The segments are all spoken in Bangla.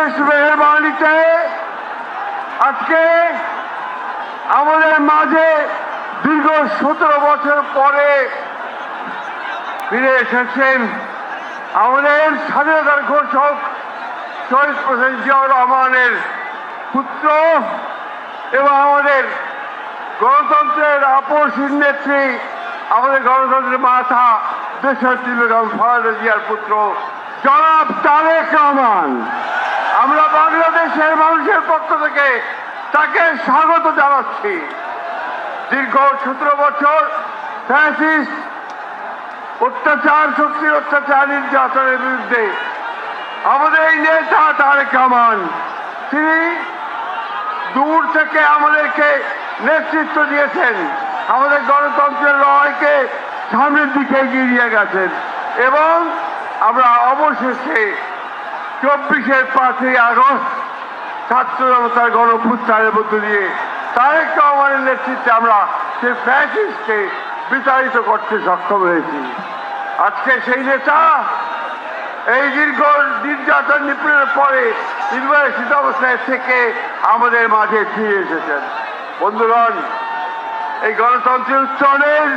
অশেষ মেহেরবানিতে আজকে আমাদের মাঝে দীর্ঘ 17 বছর পরে ফিরে এসেছেন আমাদের স্বাধীনতার ঘোষক শহীদ প্রেসিডেন্ট জিয়াউর রহমানের পুত্র এবং আমাদের গণতন্ত্রের আপসহীন নেত্রী, আমাদের গণতন্ত্রের মাথা দেশনেত্রী বেগম খালেদা জিয়ার পুত্র জনাব তারেক রহমান। আমরা বাংলাদেশের মানুষের পক্ষ থেকে তাকে স্বাগত জানাচ্ছি। দীর্ঘ 17 বছর ফ্যাসিস্ট অত্যাচার, শক্তির অত্যাচার, নির্যাতনের বিরুদ্ধে আমাদের এই নেতা তারেক রহমান, তিনি দূর থেকে আমাদেরকে নেতৃত্ব দিয়েছেন, আমাদের গণতন্ত্রের লড়াইকে সামনের দিকে এগিয়ে নিয়ে গেছেন এবং আমরা অবশেষে 24-এর 5ই আগস্ট ছাত্র জনতার গণঅভ্যুত্থানের মধ্য দিয়ে তারেক রহমানের নেতৃত্বে আমরা সেই ফ্যাসিস্টকে বিতাড়িত করতে সক্ষম হয়েছি। আজকে সেই নেতা এই দীর্ঘ নির্যাতন নিপীড়নের পরে নির্বাসিত অবস্থায় থেকে আমাদের মাঝে ফিরে এসেছেন। বন্ধুগণ, এই গণতন্ত্রের উত্তরণের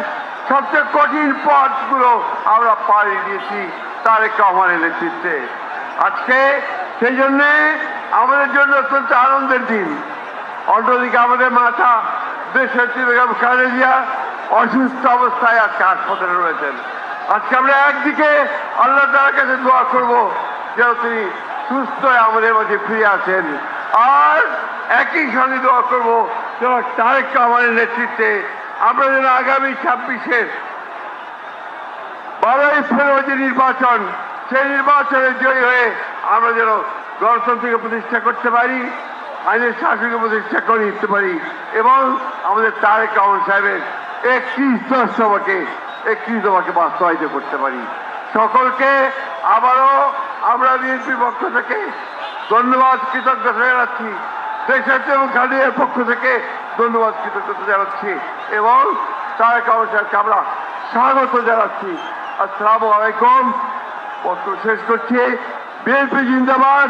সবচেয়ে কঠিন পথগুলো আমরা পাড়ি দিয়েছি তারেক রহমানের নেতৃত্বে। আজকে সেই জন্যে আমাদের জন্য অত্যন্ত আনন্দের দিন। অন্যদিকে আমাদের মাথা দেশের বেগম খালেদা জিয়া অসুস্থ অবস্থায় আজকে হাসপাতালে রয়েছেন। আজকে আমরা একদিকে আল্লাহ তাআলার কাছে দোয়া করব যেন তিনি সুস্থ হয়ে আমাদের মাঝে ফিরে আসেন, আর একই সঙ্গে দোয়া করব যেন তারেক রহমানের নেতৃত্বে আমরা যেন আগামী 26-এর 12ই ফেব্রুয়ারি নির্বাচন, সেই নির্বাচনে জয়ী হয়ে আমরা যেন গণতন্ত্রকে প্রতিষ্ঠা করতে পারি, আইনের শাসনকে প্রতিষ্ঠা করে দিতে পারি এবং আমাদের তারেক রহমান সাহেবের 31 দফাকে বাস্তবায়িত করতে পারি। সকলকে আবারও আমরা বিএনপির পক্ষ থেকে ধন্যবাদ, কৃতজ্ঞতা জানাচ্ছি। দেশের এবং খালেদার পক্ষ থেকে ধন্যবাদ, কৃতজ্ঞতা জানাচ্ছি এবং তারেক রহমান সাহেবকে আমরা স্বাগত জানাচ্ছি। আসসালামু আলাইকুম। বক্তব্য শেষ করছি। বিএনপি জিন্দাবাদ,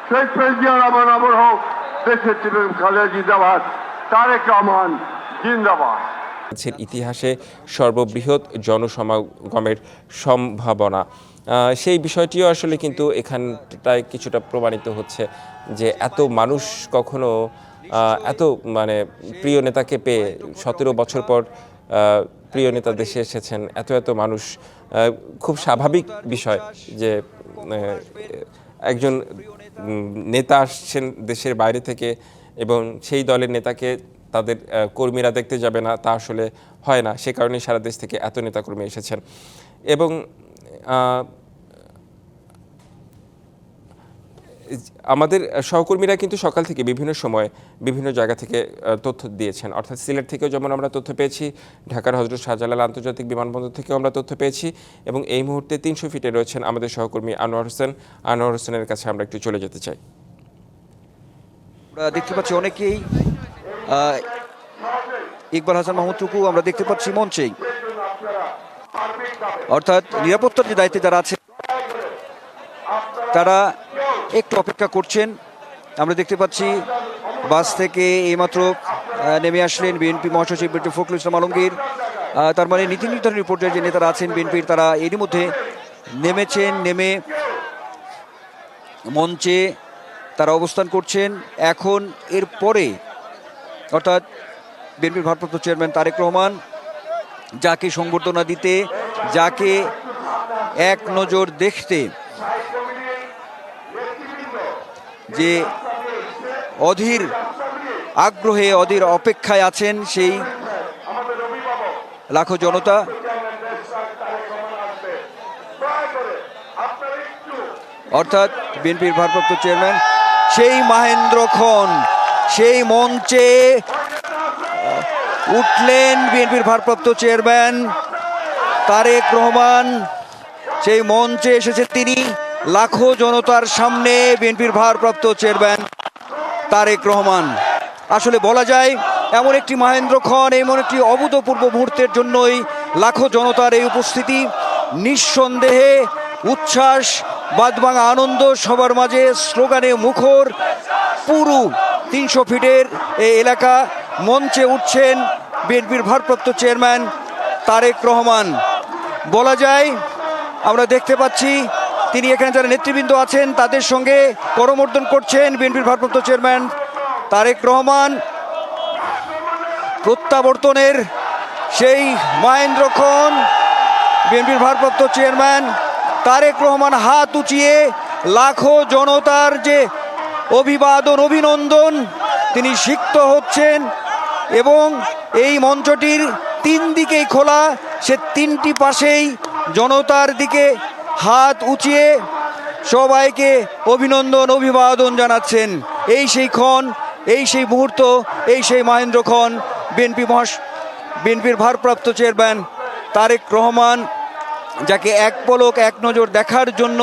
শহীদ প্রেসিডেন্ট জিয়াউর রহমান অমর হোক, দেশের বেগম খালেদা জিন্দাবাদ, তারেক রহমান জিন্দাবাদ। ইতিহাসে সর্ববৃহৎ জনসমাগমের সম্ভাবনা, সেই বিষয়টিও আসলে কিন্তু এখানটায় কিছুটা প্রমাণিত হচ্ছে যে এত মানুষ কখনো এত প্রিয় নেতাকে পেয়ে 17 বছর পর প্রিয় নেতা দেশে এসেছেন, এত মানুষ, খুব স্বাভাবিক বিষয় যে একজন নেতা আসছেন দেশের বাইরে থেকে এবং সেই দলের নেতাকে তাদের কর্মীরা দেখতে যাবে না, তা আসলে হয় না। সে কারণে সারা দেশ থেকে এত নেতাকর্মী এসেছেন এবং আমাদের সহকর্মীরা কিন্তু সকাল থেকে বিভিন্ন সময় বিভিন্ন জায়গা থেকে তথ্য দিয়েছেন। অর্থাৎ সিলেট থেকেও যেমন আমরা তথ্য পেয়েছি, ঢাকার হযরত শাহজালাল আন্তর্জাতিক বিমানবন্দর থেকেও আমরা তথ্য পেয়েছি এবং এই মুহূর্তে 300 ফিটে রয়েছেন আমাদের সহকর্মী আনোয়ার হোসেন। আনোয়ার হোসেনের কাছে আমরা একটু চলে যেতে চাই। আমরা দেখতে পাচ্ছি অনেকেই, ইকবাল হাসান মাহমুদ টুকু আমরা দেখতে পাচ্ছি মঞ্চেই, অর্থাৎ নিরাপত্তার যে দায়িত্বে যারা আছে তারা একটু অপেক্ষা করছেন। আমরা দেখতে পাচ্ছি বাস থেকে এইমাত্র নেমে আসলেন বিএনপি মহাসচিব ডক্টর ফখরুল ইসলাম আলমগীর। তার মানে নীতি নির্ধারণী পর্যায়ে যে নেতারা আছেন বিএনপির, তারা এরই মধ্যে নেমেছেন, নেমে মঞ্চে তারা অবস্থান করছেন। এখন এর পরে অর্থাৎ বিএনপির ভারপ্রাপ্ত চেয়ারম্যান তারেক রহমান যাকে সংবর্ধনা দিতে, যাকে এক নজর দেখতে যে অধীর আগ্রহে, অধীর অপেক্ষায় আছেন সেই লাখো জনতা, অর্থাৎ বিএনপির ভারপ্রাপ্ত চেয়ারম্যান সেই মাহেন্দ্রক্ষণ, সেই মঞ্চে উঠলেন বিএনপির ভারপ্রাপ্ত চেয়ারম্যান তারেক রহমান। সেই মঞ্চে এসেছেন তিনি, লাখো জনতার সামনে বিএনপির ভারপ্রাপ্ত চেয়ারম্যান তারেক রহমান। আসলে বলা যায় এমন একটি মাহেন্দ্রক্ষণ, এমন একটি অভূতপূর্ব মুহূর্তের জন্যই লাখো জনতার এই উপস্থিতি। নিঃসন্দেহে উচ্ছ্বাস, বাদভাঙা আনন্দ, সবার মাঝে স্লোগানে মুখর পুরো 300 ফিটের এই এলাকা। মঞ্চে উঠছেন বিএনপির ভারপ্রাপ্ত চেয়ারম্যান তারেক রহমান। বলা যায় আমরা দেখতে পাচ্ছি তিনি এখানে যারা নেতৃবৃন্দ আছেন তাদের সঙ্গে করমর্দন করছেন বিএনপির ভারপ্রাপ্ত চেয়ারম্যান তারেক রহমান। প্রত্যাবর্তনের সেই মহেন্দ্রক্ষণ বিএনপির ভারপ্রাপ্ত চেয়ারম্যান তারেক রহমান হাত উঁচিয়ে লাখো জনতার যে অভিবাদন অভিনন্দন তিনি সিক্ত হচ্ছেন এবং এই মঞ্চটির 3 দিকেই খোলা, সে 3টি পাশেই জনতার দিকে হাত উঁচিয়ে সবাইকে অভিনন্দন অভিবাদন জানাচ্ছেন। এই সেই ক্ষণ, এই সেই মুহূর্ত, এই সেই মহেন্দ্রক্ষণ বিএনপির ভারপ্রাপ্ত চেয়ারম্যান তারেক রহমান, যাকে এক পলক এক নজর দেখার জন্য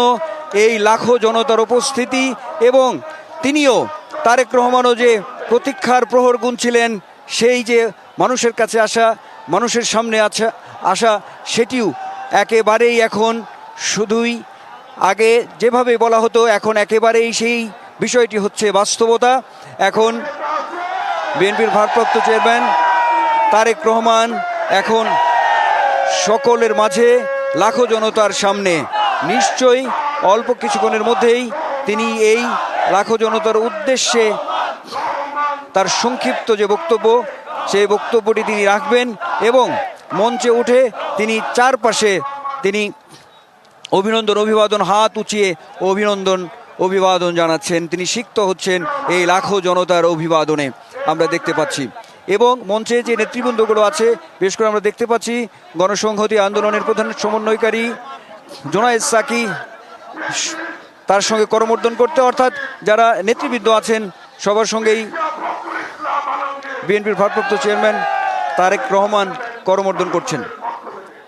এই লাখো জনতার উপস্থিতি, এবং তিনিও তারেক রহমানও যে প্রতীক্ষার প্রহর গুনছিলেন, সেই যে মানুষের কাছে আসা, মানুষের সামনে আসা সেটিও একেবারেই এখন শুধুই আগে যেভাবে বলা হতো এখন একেবারেই সেই বিষয়টি হচ্ছে বাস্তবতা। এখন বিএনপির ভারপ্রাপ্ত চেয়ারম্যান তারেক রহমান এখন সকলের মাঝে লাখো জনতার সামনে, নিশ্চয়ই অল্প কিছুক্ষণের মধ্যেই তিনি এই লাখো জনতার উদ্দেশ্যে তার সংক্ষিপ্ত যে বক্তব্য সেই বক্তব্যটি তিনি রাখবেন এবং মঞ্চে উঠে তিনি চারপাশে তিনি অভিনন্দন অভিবাদন হাত উঁচিয়ে অভিবাদন জানাচ্ছেন। তিনি সিক্ত হচ্ছেন এই লাখো জনতার অভিবাদনে আমরা দেখতে পাচ্ছি। এবং মঞ্চে যে নেতৃবৃন্দগুলো আছে, বিশেষ করে আমরা দেখতে পাচ্ছি গণসংহতি আন্দোলনের প্রধান সমন্বয়কারী জোনায়েদ সাকি তার সঙ্গে করমর্দন করতে, অর্থাৎ যারা নেতৃবৃন্দ আছেন সবার সঙ্গেই বিএনপির ভারপ্রাপ্ত চেয়ারম্যান তারেক রহমান করমর্দন করছেন।